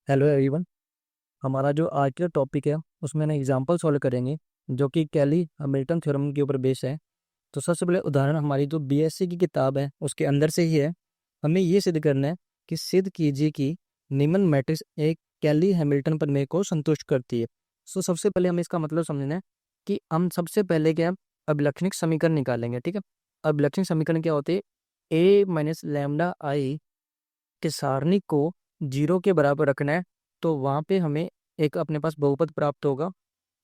Hello everyone. हमारा जो आज का टॉपिक है उसमें ना एग्जांपल सॉल्व करेंगे जो कि कैली हैमिल्टन थ्योरम के ऊपर बेस है। तो सबसे पहले उदाहरण हमारी जो बीएससी की किताब है उसके अंदर से ही है। हमें ये सिद्ध करना है कि सिद्ध कीजिए कि निम्न मैट्रिक्स एक कैली हैमिल्टन प्रमेय को संतुष्ट करती है। सो सबसे पहले हमें इसका मतलब समझना है कि हम सबसे पहले क्या अभिलक्षणिक समीकरण निकालेंगे। ठीक है, अभिलक्षणिक समीकरण क्या होते हैं? ए माइनस लैम्डा आई के सारणी को 0 के बराबर रखना है। तो वहाँ पे हमें एक अपने पास बहुपद प्राप्त होगा।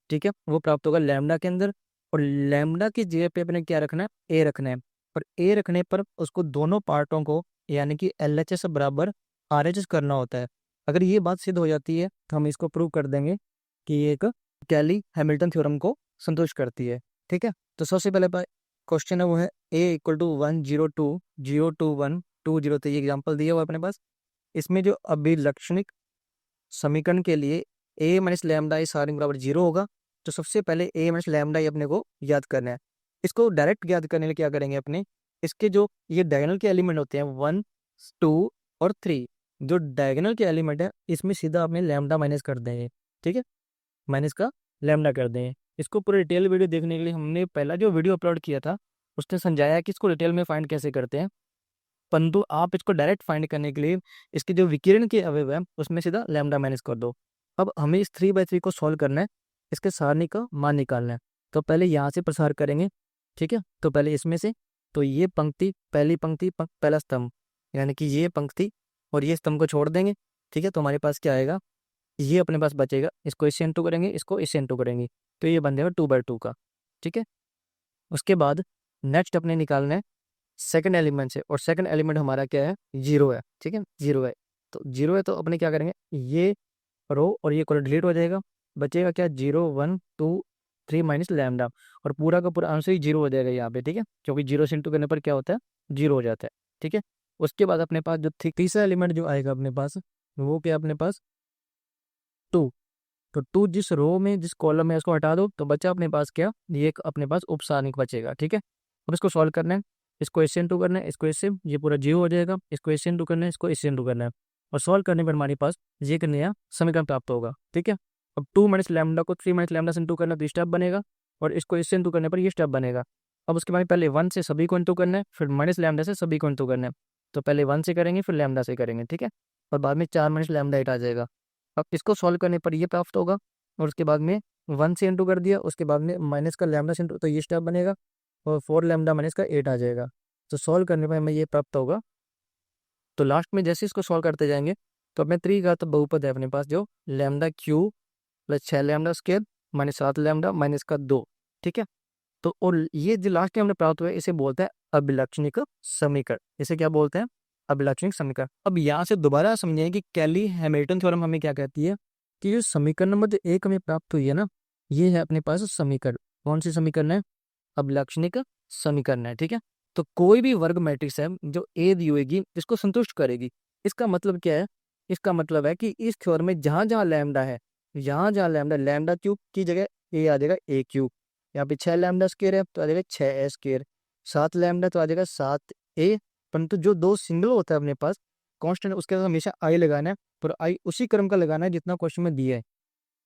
ठीक है, वो प्राप्त होगा लैम्डा के अंदर। और लैम्डा की जगह पे अपने क्या रखना है? ए रखना है। और ए रखने पर उसको दोनों पार्टों को यानी कि LHS बराबर RHS करना होता है। अगर ये बात सिद्ध हो जाती है तो हम इसको प्रूव कर देंगे कि ये एक कैली हैमिल्टन थ्योरम को संतुष्ट करती है। ठीक है, तो सबसे पहले क्वेश्चन है वो है A = 1 0 2 0 2 1 2 0। तो ये एग्जाम्पल दिया हुआ है अपने पास। इसमें जो अभिलक्षणिक समीकरण के लिए ए माइनस लैम्डा ई सारणी बराबर 0 होगा। तो सबसे पहले ए माइनस लैम्डा ई अपने को याद करना है। इसको डायरेक्ट याद करने के लिए क्या करेंगे अपने, इसके जो ये डायगोनल के एलिमेंट होते हैं 1 2 और 3, जो डायगोनल के एलिमेंट है इसमें सीधा अपने लैम्डा माइनस कर देंगे। ठीक है, माइनस का लैम्डा कर देंगे। इसको पूरे डिटेल वीडियो देखने के लिए हमने पहला जो वीडियो अपलोड किया था उसने समझाया कि इसको डिटेल में फाइंड कैसे करते हैं। परंतु आप इसको डायरेक्ट फाइंड करने के लिए इसके जो विकिरण के अवयव है उसमें सीधा लैम्डा माइनस कर दो। अब हमें इस 3/3 को सॉल्व करना है, इसके सारणी का मान निकालना है। तो पहले यहाँ से प्रसार करेंगे। ठीक है, तो पहले इसमें से, तो ये पंक्ति पहली पंक्ति पहला स्तंभ यानी कि ये पंक्ति और ये स्तंभ को छोड़ देंगे। ठीक है, तो हमारे पास क्या आएगा? ये अपने पास बचेगा। इसको इससे इंटू करेंगे, इसको इससे इंटू करेंगे, तो ये बन जाएगा 2/2 का। ठीक है, उसके बाद नेक्स्ट अपने निकालना है सेकंड एलिमेंट से, और सेकंड एलिमेंट हमारा क्या है? 0 है। ठीक है, 0 है। तो 0 है तो अपने क्या करेंगे, ये रो और ये कॉलम डिलीट हो जाएगा। बचेगा क्या? 0 1 2 3 माइनस लैम्डा, और पूरा का पूरा आंसर ही 0 हो जाएगा यहाँ पे। ठीक है, क्योंकि 0 से इंटू करने पर क्या होता है? 0 हो जाता है। ठीक है, उसके बाद अपने पास जो तीसरा एलिमेंट जो आएगा अपने पास, वो क्या अपने पास? 2। तो 2 जिस रो में जिस कॉलम में उसको हटा दो तो बचा अपने पास क्या? ये एक अपने पास उपसारणिक बचेगा। ठीक है, अब इसको सॉल्व करना है। इसको इससे इंटू करना है, इसको इससे, ये पूरा 0 हो जाएगा। इसको इससे इंटू करना है, इसको इससे इंटू करना है, और सॉल्व करने पर हमारे पास ये एक नया समीकरण प्राप्त होगा। ठीक है, अब 2 माइनस लैम्डा को 3 माइनस लैम्डा से इंटू करना तो स्टेप बनेगा, और इसको इससे इंटू करने पर ये स्टेप बनेगा। अब उसके बाद पहले 1 से सभी को इंटू करना है, फिर माइनस लैम्डा से सभी को इंटू करना है। तो पहले 1 से करेंगे, फिर लैम्डा से करेंगे। ठीक है, और बाद में 4 माइनस लैम्डा 8 आ जाएगा। अब इसको सॉल्व करने पर ये प्राप्त होगा, और उसके बाद में 1 से इंटू कर दिया, उसके बाद में माइनस का लैम्डा से इंटू, तो ये स्टेप बनेगा, और 4 लैम्डा माइनस का 8 आ जाएगा। तो सॉल्व करने पर हमें ये प्राप्त होगा। तो लास्ट में जैसे इसको सॉल्व करते जाएंगे तो अपने 3 का तो बहुपद है अपने पास, जो lambda Q plus 6 lambda square minus 7 lambda minus का 2। ठीक है, तो और ये जो लास्ट में हमने प्राप्त हुआ है इसे बोलते हैं अभिलक्षणिक समीकरण। इसे क्या बोलते हैं? अभिलक्षणिक समीकरण। अब यहाँ से दोबारा समझिए कि कैली हैमिल्टन थ्योरम हमें क्या कहती है कि जो समीकरण नंबर जो 1 हमें प्राप्त हुई है ना, ये है अपने पास समीकरण। कौन सी समीकरण है? अभिलक्षणिक समीकरण है। ठीक है, तो कोई भी वर्ग मैट्रिक्स है जो ए दी होगी इसको संतुष्ट करेगी। इसका मतलब क्या है? इसका मतलब है कि इस थ्योरम में जहां जहां लैम्डा है, जहां जहां लैम्डा, लैम्डा क्यूब की जगह ए आ जाएगा ए क्यूब। यहाँ पे 6 लैम्डा स्क्वायर है तो आ जाएगा 6 ए स्क्वायर। 7 लैम्डा तो आ जाएगा 7 ए। परंतु जो दो सिंगल होता है अपने पास कांस्टेंट, उसके साथ हमेशा आई लगाना है, पर आई उसी क्रम का लगाना है जितना क्वेश्चन में दिया है।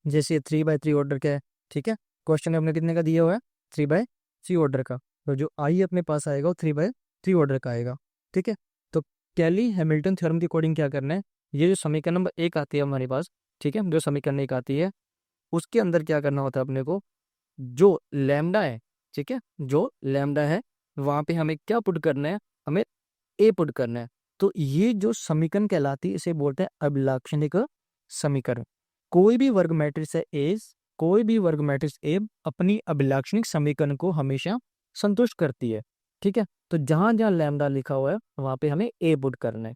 जैसे 3/3 ऑर्डर का है। ठीक है, क्वेश्चन अपने कितने का दिया हुआ है? 3/3 ऑर्डर का। तो जो आई अपने पास आएगा वो 3/3 ऑर्डर का आएगा। ठीक है, तो कैली हैमिल्टन थ्योरम के अकॉर्डिंग क्या करना है, ये जो समीकरण नंबर 1 आती है हमारे पास, ठीक है, जो समीकरण 1 आती है उसके अंदर क्या करना होता है अपने को, जो लैम्डा है, ठीक है, जो लैम्डा है वहां पे हमें क्या पुट करना है? हमें ए पुट करना है। तो ये जो समीकरण कहलाती है इसे बोलते हैं अभिलाक्षणिक समीकरण। कोई भी वर्ग मैट्रिक्स है ए, कोई भी वर्ग मैट्रिक्स ए अपनी अभिलाक्षणिक समीकरण को हमेशा संतुष्ट करती है। ठीक है, तो जहां जहां लैम्डा लिखा हुआ है वहां पे हमें ए पुट करना है,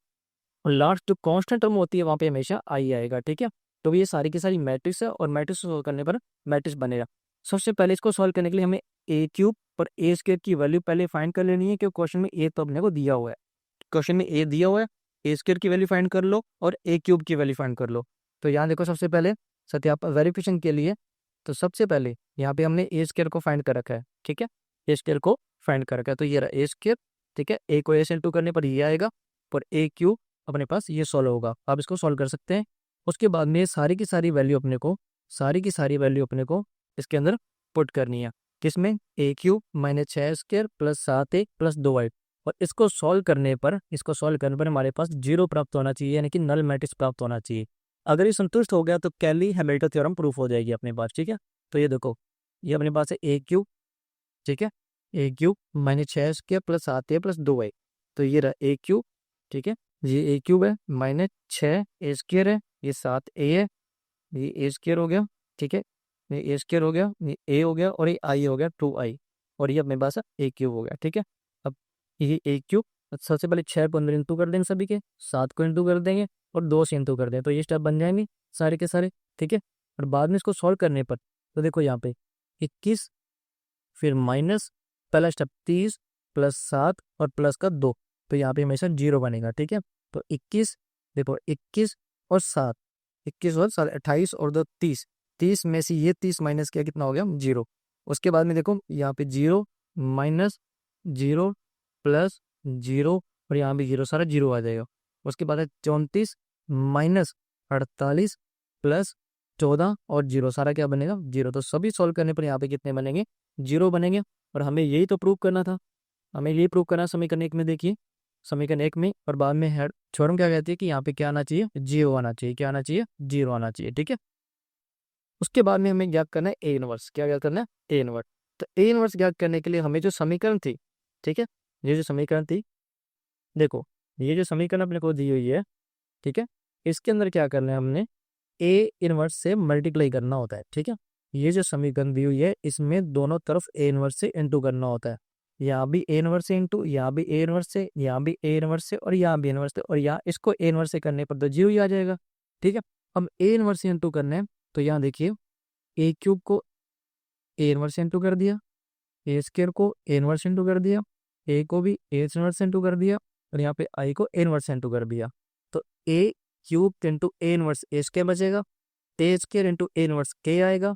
और लास्ट जो कांस्टेंट टर्म होती है वहां पे हमेशा आई आएगा। ठीक है, तो ये सारी की सारी मैट्रिक्स है, और मैट्रिक्स सोल्व करने पर मैट्रिक्स बनेगा। सबसे पहले इसको सॉल्व करने के लिए हमें ए क्यूब पर ए स्क्वायर की वैल्यू पहले फाइंड कर लेनी है, क्योंकि क्वेश्चन में ए तो अपने को दिया हुआ है। क्वेश्चन में ए दिया हुआ है, ए स्क्वायर की वैल्यू फाइंड कर लो और ए क्यूब की वैल्यू फाइंड कर लो। तो यहाँ देखो, सबसे पहले सत्यापन वेरिफिकेशन के लिए, तो सबसे पहले यहाँ पे हमने ए स्क्वायर को फाइंड कर रखा है। ठीक है, ए स्क्वायर को फाइंड कर रखा है, तो ये रहा ए स्क्वायर। ठीक है, ए को ए से इंटू करने पर ये आएगा, और ए क्यूब अपने पास ये सॉल्व होगा। आप इसको सॉल्व कर सकते हैं। उसके बाद में सारी की सारी वैल्यू अपने को इसके अंदर पुट करनी है। किसमें? A cube minus 6 square plus 7 plus 2 Y. और इसको सॉल्व करने पर हमारे पास 0 प्राप्त होना चाहिए, यानी कि नल मैट्रिक्स प्राप्त होना चाहिए। अगर ये संतुष्ट हो गया तो कैली हैमिल्टन थ्योरम प्रूफ हो जाएगी अपने पास। ठीक है, तो ये देखो, ये अपने पास है ए क्यूब, ठीक है, A cube minus 6 square plus 7 plus 2 Y. तो ये रहा ए क्यूब, ठीक है, ये ए क्यूब है, माइनस 6 ए स्क्वायर है, ये 7 ए है, ये ए स्क्वायर हो गया, ठीक है, ये ए स्क्वायर हो गया, ये ए हो गया, और ये आई हो गया 2 आई, और ये अपने पास ए क्यूब हो गया। ठीक है, अब ये ए क्यूब, सबसे पहले 6 को अंदर इंटू कर देंगे सभी के, 7 को इंटू कर देंगे और 2 से इंटू कर देंगे, तो ये स्टेप बन जाएंगे सारे के सारे। ठीक है, और बाद में इसको सॉल्व करने पर तो देखो यहाँ पे 21, फिर माइनस पहला स्टेप 30 प्लस 7 और प्लस का 2, तो यहाँ पे हमेशा 0 बनेगा। ठीक है, तो 21, देखो 21 और 7, 21 और 7 28 और 2 30, 30 में से ये 30 माइनस किया, कितना हो गया? 0। उसके बाद में देखो यहाँ पे 0 माइनस 0 प्लस 0, और यहाँ भी 0, सारा 0 आ जाएगा। उसके बाद है 34 माइनस 48 प्लस 14 और 0, सारा क्या बनेगा? 0। तो सभी सॉल्व करने पर यहाँ पे कितने बनेंगे? 0 बनेंगे। और हमें यही तो प्रूव करना था, हमें यही प्रूव करना समीकरण 1 में। देखिए समीकरण 1 में, और बाद में हेड थ्योरम क्या कहती है कि यहाँ पे क्या आना चाहिए? 0 आना चाहिए। क्या आना चाहिए? 0 आना चाहिए। ठीक है, उसके बाद में हमें ज्ञात करना है ए इनवर्स। क्या ज्ञात करना है? A inverse. तो ए इनवर्स ज्ञात करने के लिए हमें जो समीकरण थी, ठीक है, ये जो समीकरण थी, देखो ये जो समीकरण अपने को दी हुई है, ठीक है, इसके अंदर क्या करना है? हमने ए इनवर्स से मल्टीप्लाई करना होता है। ठीक है, ये जो समीकरण दी हुई है इसमें दोनों तरफ ए इनवर्स से इंटू करना होता है। यहाँ भी ए इनवर्स से इंटू, यहाँ भी ए इनवर्स से, यहाँ भी ए इनवर्स से, और यहाँ भी इनवर्स से, और यहाँ इसको ए इनवर्स से करने पर तो 0 ही आ जाएगा। ठीक है, अब ए इनवर्स से इंटू करना है, तो यहाँ देखिए ए क्यूब को ए इनवर्स से इंटू कर दिया, ए स्क्वायर को ए इनवर्स इंटू कर दिया, ए को भी ए इनवर्स इंटू कर दिया, और यहाँ पे आई को ए इनवर्स इंटू कर दिया। तो A cube into A inverse A square बचेगा, A square into A inverse के आएगा,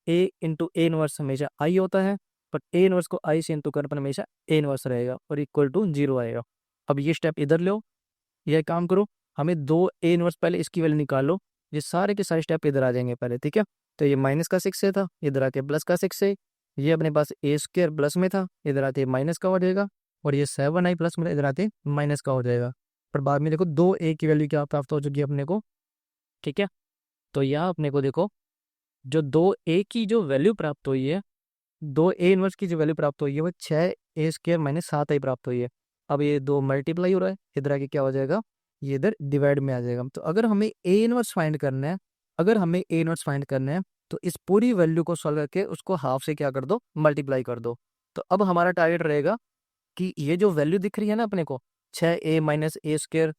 ए इंटू ए इनवर्स हमेशा आई होता है, पर ए इनवर्स को आई से इंटू करने पर हमेशा ए इनवर्स रहेगा, और इक्वल टू 0 आएगा। अब ये स्टेप इधर लो, यह काम करो, हमें 2 ए इनवर्स, पहले इसकी वैल्यू निकाल लो, ये सारे के सारे स्टेप इधर आ जाएंगे पहले। ठीक है, तो ये माइनस का 6 से था, इधर आके प्लस का 6 है, ये अपने पास ए स्क्वायर प्लस में था, इधर आते माइनस का हो जाएगा, और ये 7 आई प्लस में, इधर आते माइनस का हो जाएगा। पर बाद में देखो 2 ए की वैल्यू क्या प्राप्त हो चुकी है अपने को। ठीक है, तो यहाँ अपने को देखो जो 2 ए की जो वैल्यू प्राप्त हुई है, 2 ए इनवर्स की जो वैल्यू प्राप्त हुई है वो 6 ए स्क्वायर माइनस 7 आई प्राप्त हुई है। अब ये 2 मल्टीप्लाई हो रहा है, इधर आके क्या हो जाएगा? ये इधर डिवाइड में आ जाएगा। तो अगर हमें ए इनवर्स फाइंड करना है, तो इस पूरी वैल्यू को सॉल्व करके उसको हाफ से क्या कर दो? मल्टीप्लाई कर दो। तो अब हमारा टारगेट रहेगा कि ये जो वैल्यू दिख रही है ना अपने को, 6 ए माइनस ए स्क्वायर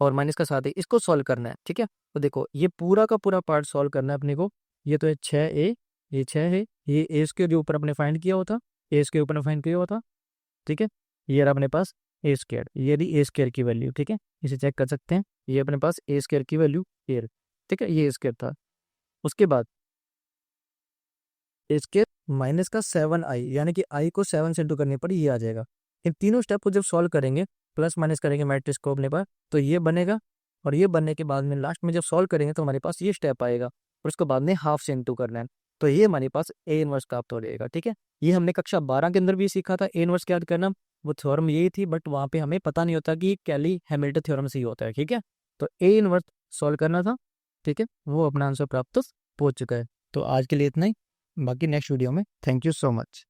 और माइनस का 7 है, इसको सॉल्व करना है। ठीक है, तो देखो ये पूरा का पूरा पार्ट सॉल्व करना है अपने को। ये तो है 6 ए, ये 6 है, ये ए स्क्वायर जो ऊपर अपने फाइंड किया हुआ था, ए स्क्वायर ऊपर फाइंड किया हुआ था। ठीक है, ये रहा अपने पास ए स्क्वायर, ये रही ए स्क्वायर की वैल्यू। ठीक है, इसे चेक कर सकते हैं, ये अपने पास ए स्क्वायर की वैल्यू ये रही। ठीक है, ये ए स्क्वायर था। उसके बाद ए स्क्वायर माइनस का 7 आई, यानी कि आई को 7 से इंटू करने पर ये आ जाएगा। इन तीनों स्टेप को जब सॉल्व करेंगे, प्लस माइनस करेंगे मैट्रिक्स को अपने पास, तो ये बनेगा, और ये बनने के बाद में लास्ट में जब सॉल्व करेंगे तो हमारे पास ये स्टेप आएगा, और उसके बाद में हाफ से इंटू करना है, तो ये हमारे पास ए इनवर्स प्राप्त हो जाएगा। ठीक है, ये हमने कक्षा 12 के अंदर भी सीखा था, ए इनवर्स क्या करना, वो थ्योरम यही थी, बट वहाँ पे हमें पता नहीं होता कि कैली हैमिल्टन थ्योरम से ही होता है। ठीक है, तो ए इनवर्स सॉल्व करना था। ठीक है, वो अपना आंसर प्राप्त हो चुका है। तो आज के लिए इतना ही, बाकी नेक्स्ट वीडियो में। Thank you so much.